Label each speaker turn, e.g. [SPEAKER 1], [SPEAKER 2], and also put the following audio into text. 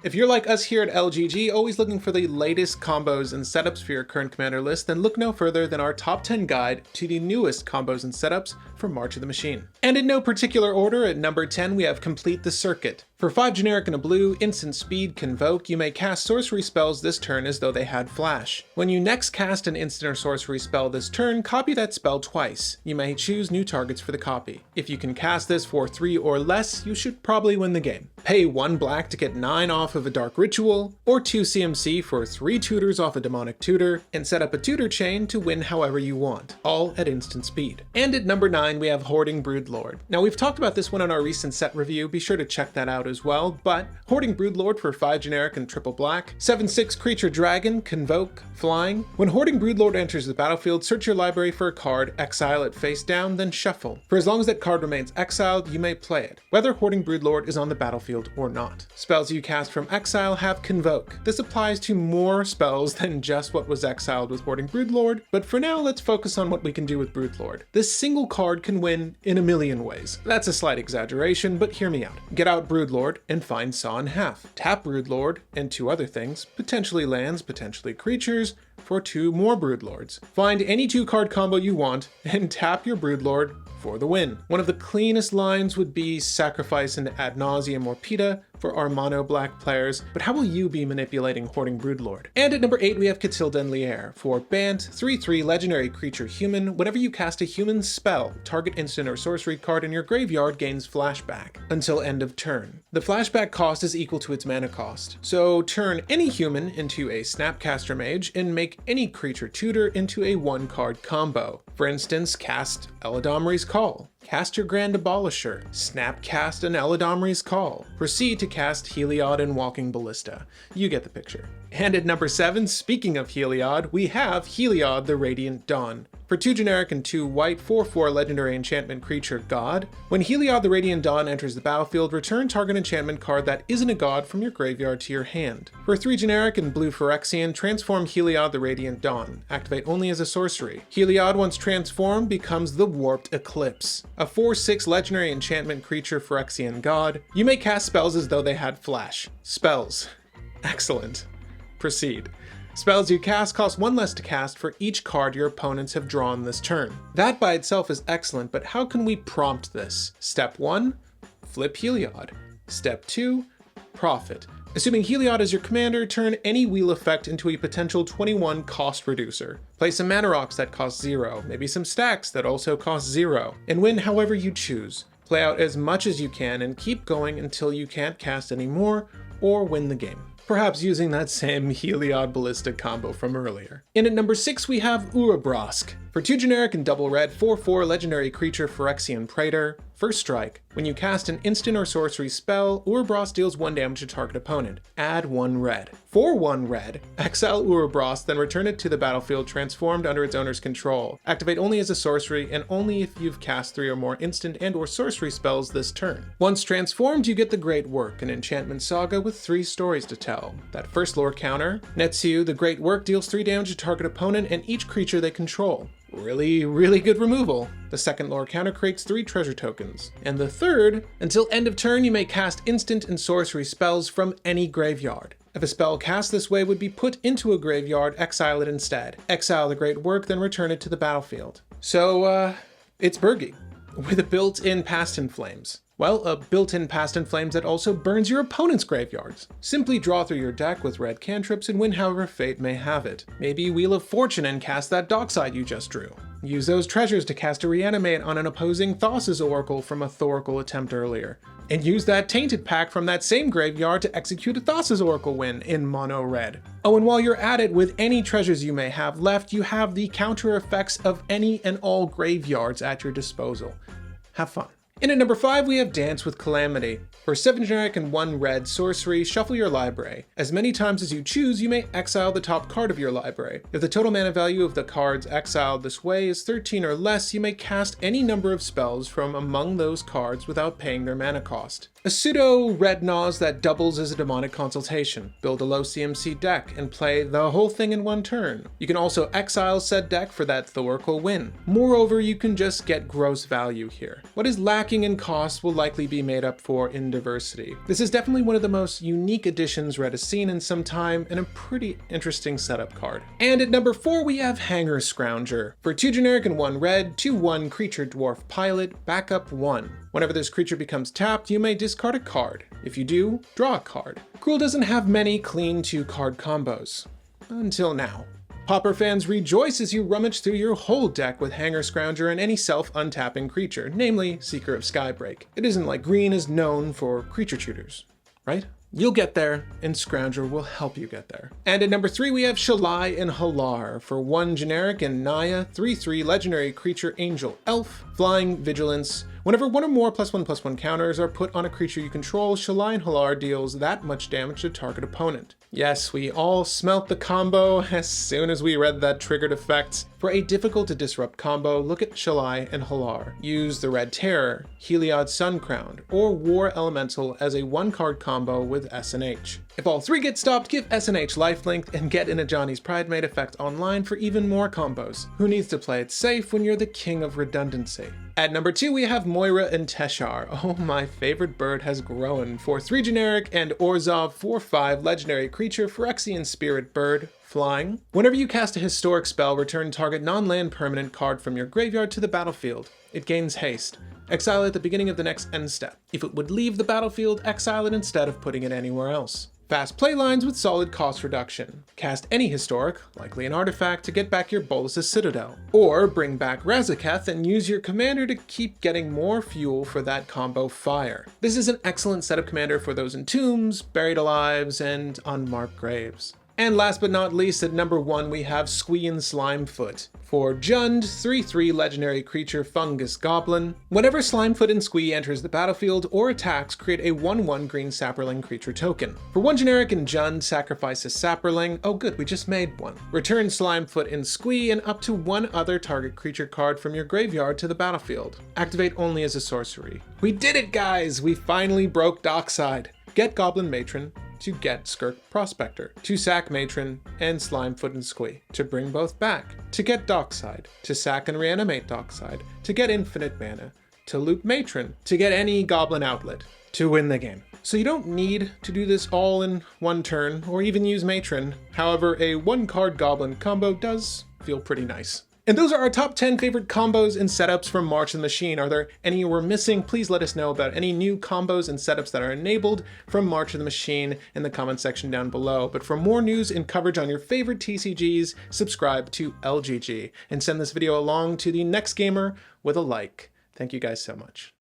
[SPEAKER 1] If you're like us here at LGG, always looking for the latest combos and setups for your current commander list, then look no further than our top 10 guide to the newest combos and setups for March of the Machine. And in no particular order, at number 10 we have Complete the Circuit. For 5 generic and a blue, instant speed, Convoke, you may cast sorcery spells this turn as though they had flash. When you next cast an instant or sorcery spell this turn, copy that spell twice. You may choose new targets for the copy. If you can cast this for 3 or less, you should probably win the game. Pay 1 black to get 9 off of a Dark Ritual, or 2 CMC for 3 tutors off a Demonic Tutor, and set up a tutor chain to win however you want, all at instant speed. And at number 9 we have Hoarding Broodlord. Now we've talked about this one on our recent set review, be sure to check that out as well, but Hoarding Broodlord for 5 generic and triple black, 7/6 creature dragon, Convoke, flying. When Hoarding Broodlord enters the battlefield, search your library for a card, exile it face down, then shuffle. For as long as that card remains exiled, you may play it, whether Hoarding Broodlord is on the battlefield or not. Spells you cast from exile have Convoke. This applies to more spells than just what was exiled with Hoarding Broodlord, but for now let's focus on what we can do with Broodlord. This single card can win in a million ways. That's a slight exaggeration, but hear me out. Get out Broodlord and find Saw in Half. Tap Broodlord and 2 other things, potentially lands, potentially creatures, for 2 more Broodlords. Find any 2-card combo you want and tap your Broodlord for the win. One of the cleanest lines would be sacrifice an Ad Nauseam or PETA for our mono black players, but how will you be manipulating Hoarding Broodlord? And at number 8 we have Catilda and Lier. For Bant, 3/3 legendary creature human, whenever you cast a human spell, target instant or sorcery card in your graveyard gains flashback until end of turn. The flashback cost is equal to its mana cost, so turn any human into a Snapcaster Mage and make any creature tutor into a 1-card combo. For instance, cast Eladamri's Call. Cast your Grand Abolisher. Snapcast an Eladamri's Call. Proceed to cast Heliod and Walking Ballista. You get the picture. And at number 7, speaking of Heliod, we have Heliod the Radiant Dawn. For 2 generic and 2 white, 4/4 legendary enchantment creature god. When Heliod the Radiant Dawn enters the battlefield, return target enchantment card that isn't a god from your graveyard to your hand. For 3 generic and blue Phyrexian, transform Heliod the Radiant Dawn. Activate only as a sorcery. Heliod, once transformed, becomes the Warped Eclipse. A 4/6 legendary enchantment creature Phyrexian god. You may cast spells as though they had flash. Spells. Excellent. Proceed. Spells you cast cost 1 less to cast for each card your opponents have drawn this turn. That by itself is excellent, but how can we prompt this? Step 1, flip Heliod. Step 2, profit. Assuming Heliod is your commander, turn any wheel effect into a potential 21 cost reducer. Play some mana rocks that cost 0, maybe some stacks that also cost 0, and win however you choose. Play out as much as you can and keep going until you can't cast any more or win the game. Perhaps using that same Heliod Ballista combo from earlier. And at number 6 we have Urabrask. For 2 generic and double red, 4/4 legendary creature Phyrexian Praetor. First strike. When you cast an instant or sorcery spell, Urabrask deals 1 damage to target opponent. Add 1 red. For 1 red, exile Urabrask, then return it to the battlefield transformed under its owner's control. Activate only as a sorcery and only if you've cast 3 or more instant and or sorcery spells this turn. Once transformed, you get the Great Work, an enchantment saga with 3 stories to tell. That first lore counter, Netsu, the Great Work deals 3 damage to target opponent and each creature they control. Really good removal. The second lore counter creates 3 treasure tokens. And the third, until end of turn you may cast instant and sorcery spells from any graveyard. If a spell cast this way would be put into a graveyard, exile it instead. Exile the Great Work, then return it to the battlefield. So, it's Burgi, with a built-in Past in Flames. Well, a built-in Past in Flames that also burns your opponent's graveyards. Simply draw through your deck with red cantrips and win however fate may have it. Maybe Wheel of Fortune and cast that Dockside you just drew. Use those treasures to cast a Reanimate on an opposing Thassa's Oracle from a Thoracle attempt earlier. And use that Tainted Pack from that same graveyard to execute a Thassa's Oracle win in mono red. Oh, and while you're at it, with any treasures you may have left, you have the counter effects of any and all graveyards at your disposal. Have fun. And at number 5 we have Dance with Calamity. For 7 generic and 1 red sorcery, shuffle your library. As many times as you choose, you may exile the top card of your library. If the total mana value of the cards exiled this way is 13 or less, you may cast any number of spells from among those cards without paying their mana cost. A pseudo red Naz that doubles as a demonic consultation. Build a low CMC deck and play the whole thing in one turn. You can also exile said deck for that Thorkel win. Moreover, you can just get gross value here. What is lacking in cost will likely be made up for in diversity. This is definitely one of the most unique additions Red has seen in some time, and a pretty interesting setup card. And at number 4 we have Hanger Scrounger. For 2 generic and 1 red, 2/1 creature dwarf pilot, backup 1. Whenever this creature becomes tapped, you may discard a card. If you do, draw a card. Cruel doesn't have many clean 2-card combos. Until now. Pauper fans rejoice as you rummage through your whole deck with Hanger Scrounger and any self-untapping creature, namely Seeker of Skybreak. It isn't like green is known for creature tutors, right? You'll get there, and Scrounger will help you get there. And at number 3 we have Shalai Hallar. For 1 generic and Naya, 3/3 legendary creature angel elf, flying vigilance. Whenever 1 or more +1/+1 counters are put on a creature you control, Shalai Hallar deals that much damage to target opponent. Yes, we all smelt the combo as soon as we read that triggered effect. For a difficult to disrupt combo, look at Shalai Hallar. Use the Red Terror, Heliod Suncrowned, or War Elemental as a 1-card combo with SNH. If all 3 get stopped, give SNH lifelink and get in a Johnny's Pridemate effect online for even more combos. Who needs to play it safe when you're the king of redundancy? At number 2 we have Moira and Teshar. Oh, my favorite bird has grown. For 3 generic and Orzhov 4/5 legendary creature, Phyrexian Spirit Bird, flying. Whenever you cast a historic spell, return target non-land permanent card from your graveyard to the battlefield. It gains haste. Exile it at the beginning of the next end step. If it would leave the battlefield, exile it instead of putting it anywhere else. Fast play lines with solid cost reduction. Cast any historic, likely an artifact, to get back your Bolas' Citadel. Or bring back Razaketh and use your commander to keep getting more fuel for that combo fire. This is an excellent setup commander for those in tombs, buried alives, and unmarked graves. And last but not least, at number 1 we have Squee and Slimefoot. For Jund, 3/3 legendary creature Fungus Goblin. Whenever Slimefoot and Squee enters the battlefield or attacks, create a 1/1 green Saproling creature token. For 1 generic and Jund, sacrifice a Saproling. Oh good, we just made one. Return Slimefoot and Squee and up to 1 other target creature card from your graveyard to the battlefield. Activate only as a sorcery. We did it, guys! We finally broke Dockside. Get Goblin Matron to get Skirk Prospector, to sack Matron and Slimefoot and Squee, to bring both back, to get Dockside, to sack and reanimate Dockside, to get infinite mana, to loot Matron, to get any Goblin outlet, to win the game. So you don't need to do this all in one turn, or even use Matron. However, a 1-card Goblin combo does feel pretty nice. And those are our top 10 favorite combos and setups from March of the Machine. Are there any we're missing? Please let us know about any new combos and setups that are enabled from March of the Machine in the comment section down below. But for more news and coverage on your favorite TCGs, subscribe to LGG and send this video along to the next gamer with a like. Thank you guys so much.